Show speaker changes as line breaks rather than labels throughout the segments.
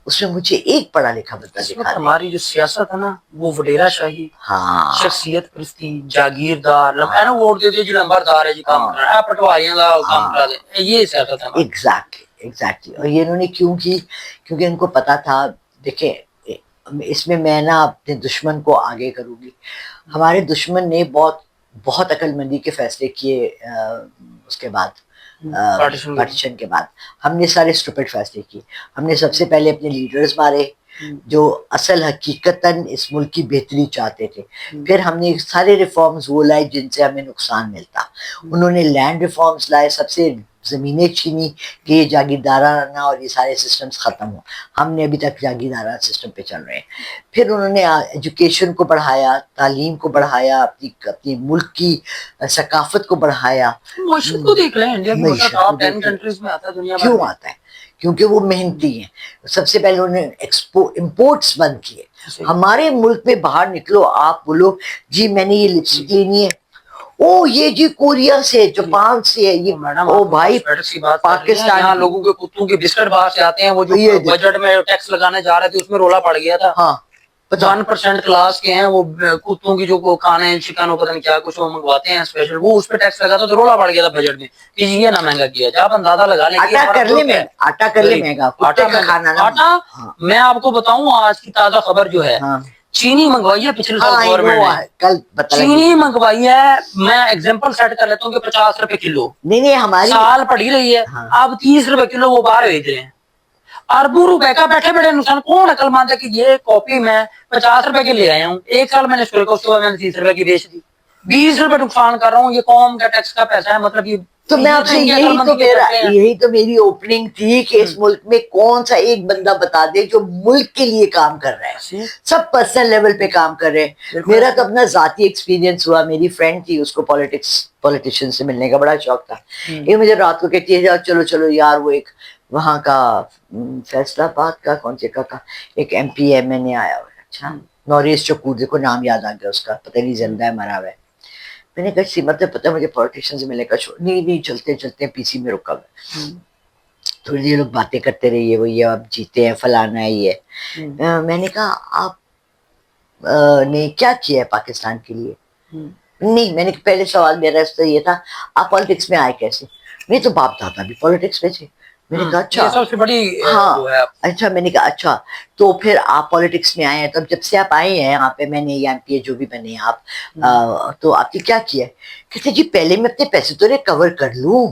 اس میں مجھے ایک پڑھا لکھا بندہ دکھا دے.
ہماری جو سیاست ہے نا وہ وڈیرا شاہی،
ہاں
شخصیت پرستی، جاگیردار، نا ووٹ دے دے جی نمبردار ہے جی کام کر رہا ہے، پٹواریاں دا کام کرا دے، یہ سیاست ہے.
ایگزیکٹلی. اور یہ انہوں نے کیوں کی؟ کیونکہ ان کو پتا تھا. دیکھیں اس میں میں نا اپنے دشمن کو آگے کروں گی. ہمارے دشمن نے بہت بہت عقل مندی کے فیصلے کیے اس کے بعد، پارٹیشن کے بعد. ہم نے سارے اسٹوپڈ فیصلے کیے. ہم نے سب سے پہلے اپنے لیڈرز مارے جو اصل حقیقتاً اس ملک کی بہتری چاہتے تھے. پھر ہم نے سارے ریفارمز وہ لائے جن سے ہمیں نقصان ملتا. انہوں نے لینڈ ریفارمز لائے، سب سے زمینیں چھینی کہ یہ جاگیردارانہ اور یہ سارے سسٹمز ختم ہوں. ہم نے ابھی تک جاگیردارانہ سسٹم پہ چل رہے ہیں. پھر انہوں نے ایجوکیشن کو بڑھایا، تعلیم کو بڑھایا، اپنی ملک کی ثقافت کو بڑھایا.
معیشت کو دیکھ لیں، انڈیا کی ٹاپ 10 کنٹریز میں آتا ہے دنیا
کیوں آتا ہے؟ کیونکہ وہ محنتی ہیں. سب سے پہلے انہوں نے امپورٹس بند کیے. ہمارے ملک میں باہر نکلو آپ بولو جی میں نے یہ لپسٹک لینی ہے، او یہ جی کوریا سے، جاپان سے ہے، یہ او بھائی
پاکستان. یہاں لوگوں کے کتوں کے بسکٹ باہر سے آتے ہیں، وہ جو بجٹ میں ٹیکس لگانے جا رہے تھے اس میں رولا پڑ گیا تھا.
ہاں
1% کلاس کے ہیں وہ کتوں کی جو کھانے ہیں، چکن ہو پتہ نہیں کیا کچھ وہ منگواتے ہیں اسپیشل، وہ اس پہ ٹیکس لگا تھا تو رولا پڑ گیا تھا بجٹ میں کہ یہ نہ مہنگا کیا جائے. آپ اندازہ لگا لیں
آٹا کر لے مہنگا.
آٹا میں آپ کو بتاؤں آج کی تازہ خبر جو ہے، چینی منگوائی ہے پچھلے سال گورنمنٹ نے، چینی منگوائی ہے. میں ایگزامپل سیٹ کر لیتا ہوں کہ 50 روپے کلو
نہیں ہماری
سال پڑی رہی ہے، اب 30 روپے کلو وہ باہر بھیج رہے ہیں. اربوں روپے کا بیٹھے بیٹھے نقصان. کون عقل مند ہے کہ یہ کاپی میں 50 روپے کی لے آیا ہوں، ایک سال میں نے اسٹور کو اس کے بعد میں نے 30 روپے کی بیچ دی، 20 روپے نقصان کر رہا ہوں. یہ قوم کا ٹیکس کا پیسہ ہے. مطلب یہ
تو میں آپ سے یہی تو میری اوپننگ تھی کہ اس ملک میں کون سا ایک بندہ بتا دے جو ملک کے لیے کام کر رہا ہے. سب پرسنل لیول پہ کام کر رہے ہیں. میرا تو اپنا ذاتی ایکسپیرینس ہوا. میری فرینڈ تھی، اس کو پولیٹیشین سے ملنے کا بڑا شوق تھا. یہ مجھے رات کو کہتی ہے چلو چلو یار وہ ایک وہاں کا فیصلہ آباد کا کون سے کا ایک ایم پی ہے، میں نے آیا ہوا ہے. اچھا نوریس چکور، دیکھو نام یاد آ گیا اس کا، پتہ نہیں زندہ ہے مرا ہوا ہے. میں نے کہا سیمت ہے پتہ مجھے پولیٹیشین سے ملنے کا شوق نہیں چلتے چلتے پی سی میں رکا ہوا. تھوڑی دیر لوگ باتیں کرتے رہیے، وہ یہ آپ جیتے ہیں فلانا ہے یہ. میں نے کہا آپ نے کیا کیا ہے پاکستان کے لیے؟ نہیں، میں نے پہلے سوال میرا اس سے یہ تھا آپ پالیٹکس میں آئے کیسے؟ نہیں تو باپ دادا بھی پالیٹکس میں تھے. میں نے کہا اچھا،
سب سے بڑی
ہاں اچھا. میں نے کہا اچھا تو پھر آپ پالیٹکس میں آئے ہیں، تو جب سے آپ آئے ہیں یہاں پہ، میں نے ایم پی اے جو بھی بنے آپ، تو آپ نے کیا کیا ہے؟ کہتے جی پہلے میں اپنے پیسے تو ریکور کر لوں.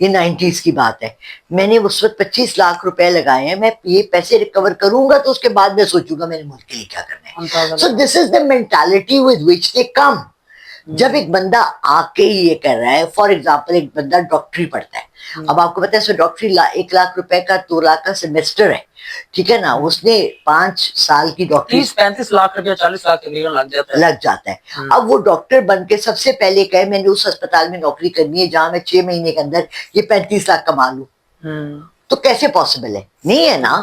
یہ 90s کی بات ہے. میں نے اس وقت 25 لاکھ روپے لگائے ہیں، میں یہ پیسے ریکور کروں گا تو اس کے بعد میں سوچوں گا میرے ملک کے لیے کیا کرنا ہے. سو دس از دا مینٹالٹی ود وچ دے کم. جب ایک بندہ آ کے یہ کر رہا ہے، فار ایگزامپل ایک بندہ ڈاکٹری پڑھتا ہے. اب آپ کو پتا ہے ڈاکٹری 1 لاکھ روپے کا 2 لاکھ کا سیمسٹر ہے، ٹھیک ہے نا. اس نے 5 سال کی ڈاکٹری
35 لاکھ روپے 40 لاکھ
لگ جاتا ہے. اب وہ ڈاکٹر بن کے سب سے پہلے کہے میں نے اس اسپتال میں نوکری کرنی ہے جہاں میں 6 مہینے کے اندر یہ 35 لاکھ کما لوں، تو کیسے پاسبل ہے؟ نہیں ہے نا.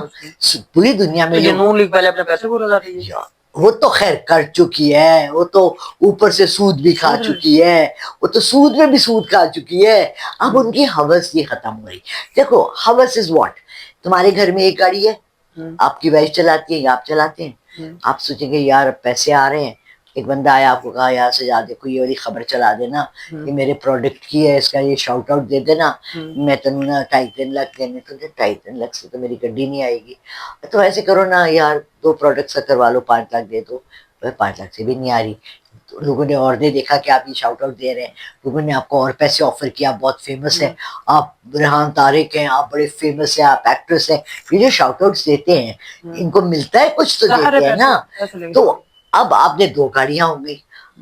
پوری دنیا میں
نون لیگ پہلے اپنے پیسے پورے کر رہی ہے.
وہ تو خیر کر چکی ہے، وہ تو اوپر سے سود بھی کھا چکی ہے، وہ تو سود میں بھی سود کھا چکی ہے. اب ان کی ہوس یہ ختم ہو رہی. دیکھو ہوس از واٹ. تمہارے گھر میں ایک گاڑی ہے، آپ کی وائف چلاتی ہے یا آپ چلاتے ہیں. آپ سوچیں گے یار پیسے آ رہے ہیں. ایک بندہ آیا آپ کو کہا یار سے جا دیکھو یہ والی خبر چلا دینا، یہ میرے پروڈکٹ کی ہے، اس کا یہ شاؤٹ آؤٹ دے دینا، میں تمہیں 2.5-3 لاکھ دینے. تو 2.5-3 لاکھ سے تو میری گڈی نہیں آئے گی. تو ایسے کرو نا یار 2 پروڈکٹس کروا لو 5 لاکھ دے دو. 5 لاکھ سے بھی نہیں آ رہی. لوگوں نے اور نے دیکھا کہ آپ یہ شاؤٹ آؤٹ دے رہے ہیں، لوگوں نے آپ کو اور پیسے آفر کیا، آپ بہت فیمس ہیں، آپ ریحان طارق ہیں، آپ بڑے فیمس ہیں، آپ ایکٹریس ہیں. یہ جو شاؤٹ آؤٹس دیتے ہیں ان کو ملتا ہے کچھ تو دیتے ہیں نا. تو اب آپ نے 2 گاڑیاں ہو گئی.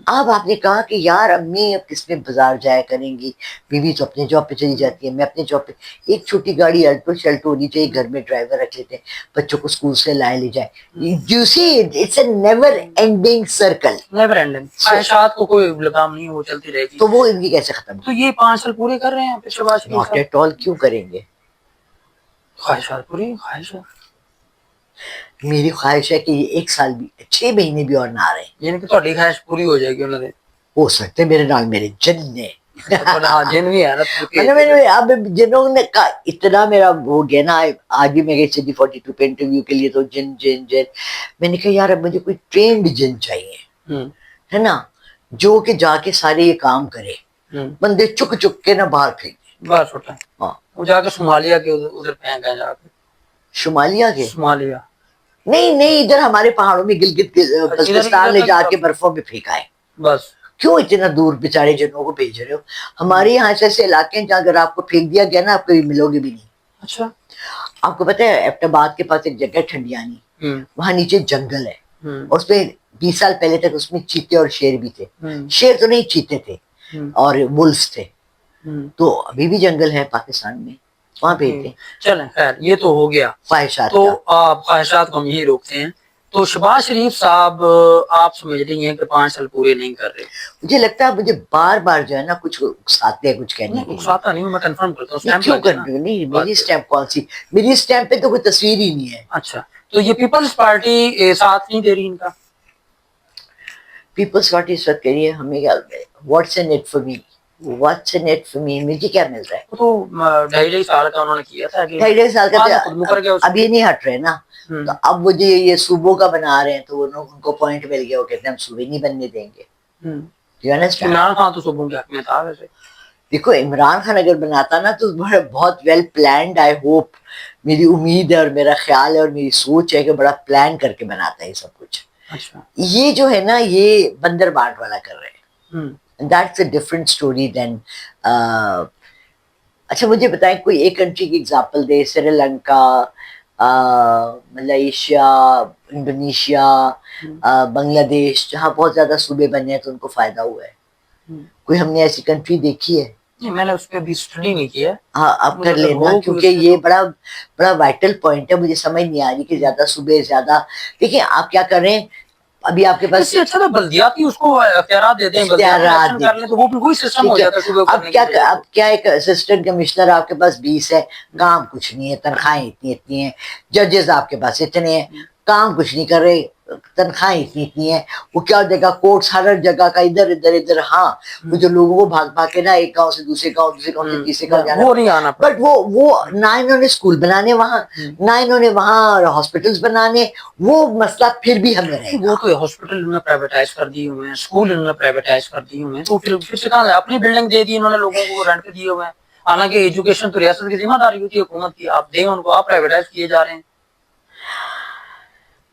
اب آپ نے کہا کہ یار امی اب کس میں بازار جایا کریں گی، بیوی تو اپنے جاب پہ چلی جاتی ہے، میں اپنے جاب پہ. ایک چھوٹی گاڑی الٹو شلٹو ہونی چاہیے، گھر میں ڈرائیور رکھ لیتے ہیں، بچوں کو اسکول سے لائے لے جائے. You see, it's a never ending circle.
Never ending. خواہشات کو کوئی لگام نہیں، وہ چلتی رہے گی.
تو وہ ان کی کیسے ختم؟
تو یہ 5 سال پورے کر رہے ہیں پھر شہباز شریف
ناٹ ایٹ آل. کیوں کریں گے؟
خواہشات پوری. خواہشات
میری خواہش ہے کہ یہ 1 سال بھی 6 مہینے بھی اور نہ رہے.
یعنی کہ تہاڈی خواہش پوری ہو جائے گی انہوں نے.
ہو سکتے میرے نال میرے جن نے
ہاں جن بھی ہے نا
میں اب جنہوں نے کہا اتنا میرا ہو گیا نا، آج بھی میں گئی سٹی 42 پہ انٹرویو کے لیے، تو جن جن جن میں نے کہا یار اب مجھے کوئی ٹرینڈ جن چاہیے، ہے نا، جو کہ جا کے سارے یہ کام کرے، بندے چک چک کے نا باہر پھینک دیں
بس ہوتا ہے،
ہاں
وہ جا کے صومالیہ کے ادھر پھینکا جا کے،
شمالیہ کے
صومالیہ
نہیں ادھر ہمارے پہاڑوں میں گلگت بلتستان لے جا کے برفوں میں پھینکا ہے،
بس
کیوں اتنا دور بیچارے جنوں کو بھیج رہے ہو؟ ہمارے یہاں ایسے علاقے ہیں جہاں اگر آپ کو پھینک دیا گیا نا آپ کبھی ملو گے بھی نہیں۔
اچھا
آپ کو پتہ ہے ایبٹ آباد کے پاس ایک جگہ ہے ٹھنڈیانی، وہاں نیچے جنگل ہے، اور اس میں 20 سال پہلے تک اس میں چیتے اور شیر بھی تھے، شیر تو نہیں چیتے تھے اور وولفز تھے، تو ابھی بھی جنگل ہے پاکستان میں، وہاں بھیجتے ہیں۔
چلیں خیر یہ تو ہو گیا
خواہشات
تو
کا
آپ خواہشات کو ہم یہی روکتے ہیں۔ تو شہباز شریف صاحب آپ سمجھ رہی ہیں کہ 5 سال پورے نہیں کر رہے؟
مجھے لگتا ہے مجھے بار بار جو ہے نا کچھ اکساتے ہیں کچھ کہنے کے لیے۔
اکساتا نہیں ہوں، میں کنفرم کرتا ہوں،
نہیں
سٹیمپ
کیوں
لگ گیا نا۔
کر نہیں، میری اسٹیمپ کون سی؟ میری اسٹیمپ پہ تو کوئی تصویر ہی نہیں ہے۔
اچھا تو یہ پیپلز پارٹی ساتھ نہیں دے رہی ان کا؟
پیپلز پارٹی اس وقت کہہ رہی ہے ہمیں کیا what's in it for me, what's in it for me, مجھے کیا مل رہا ہے؟
وہ تو 2.5 سال کا انہوں نے کیا تھا کہ
2.5 سال کا
بعد میں خود مکر گیا اس
ابھی نہیں ہٹ رہے نا، تو اب وہ جو یہ صوبوں کا بنا رہے ہیں تو ان کو پوائنٹ مل گیا، وہ کہتے ہیں ہم صوبے نہیں بننے دیں گے۔
عمران خان تو صوبوں کے حق میں تھا ویسے۔
دیکھو عمران خان اگر بناتا نا تو بہت ویل پلانڈ، آئی ہوپ، میری امید ہے اور میرا خیال ہے اور میری سوچ ہے کہ بڑا پلان کر کے بناتا ہے یہ سب کچھ۔
اچھا
یہ جو ہے نا یہ بندر بانٹ والا کر رہے ہیں، دیٹس اے ڈفرنٹ اسٹوری دین۔ اچھا مجھے بتائیں کوئی ایک کنٹری کی اگزامپل دے، سری لنکا، ملیشیا، انڈونیشیا، بنگلہ دیش، جہاں بہت زیادہ صوبے بنے ہیں تو ان کو فائدہ ہوا ہے، کوئی ہم نے ایسی کنٹری دیکھی ہے؟
میں نے اس پہ بھی اسٹڈی نہیں کیا۔
ہاں اب کر لینا، کیونکہ یہ بڑا وائٹل پوائنٹ ہے، مجھے سمجھ نہیں آ رہی کہ زیادہ صوبے زیادہ، دیکھیں آپ کیا کر رہے ہیں ابھی آپ کے پاس
اچھا تو بلدیاتی اس کو اختیارات دیتے ہیں،
اختیارات
کر لیں تو وہ بھی کوئی سسٹم ہو جاتا ہے صوبے
اب کیا ایک اسسٹنٹ کمشنر آپ کے پاس 20 ہے، کام کچھ نہیں ہے، تنخواہیں اتنی ہیں، ججز آپ کے پاس اتنے ہیں، کام کچھ نہیں کر رہے، تنخواہیں اتنی ہیں، وہ کیا ہو جائے گا کورٹس ہر جگہ کا ادھر، ہاں وہ جو لوگوں کو بھاگ کے نا ایک گاؤں سے دوسرے گاؤں سے تیسرے گاؤں جانا،
وہ نہیں آنا،
بٹ وہ نہ انہوں نے اسکول بنانے وہاں، نہ انہوں نے وہاں ہاسپٹلس بنانے، وہ مسئلہ پھر بھی ہمیں رہے گا۔
وہ تو ہاسپٹل انہوں نے پرائیویٹائز کر دیے ہوئے ہیں، اسکول انہوں نے پرائیویٹائز کر دیے ہوئے ہیں، تو پھر سے کہاں اپنی بلڈنگ دے دی انہوں نے لوگوں کو رینٹ پہ دیے ہوئے ہیں، حالانکہ ایجوکیشن تو ریاست کی ذمہ داری ہوتی ہے حکومت کی، آپ دیں ان کو، آپ پرائیویٹائز کیے جا رہے ہیں۔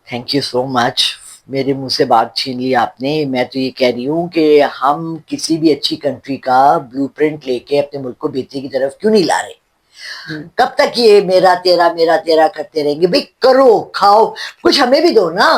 تھینک یو سو مچ، میرے منہ سے بات چھین لی آپ نے۔ میں تو یہ کہہ رہی ہوں کہ ہم کسی بھی اچھی کنٹری کا بلو پرنٹ لے کے اپنے ملک کو بہتری کی طرف کیوں نہیں لا رہے؟ کب تک یہ میرا تیرا کرتے رہیں گے؟ بھئی کرو، کھاؤ، کچھ ہمیں بھی دو نا۔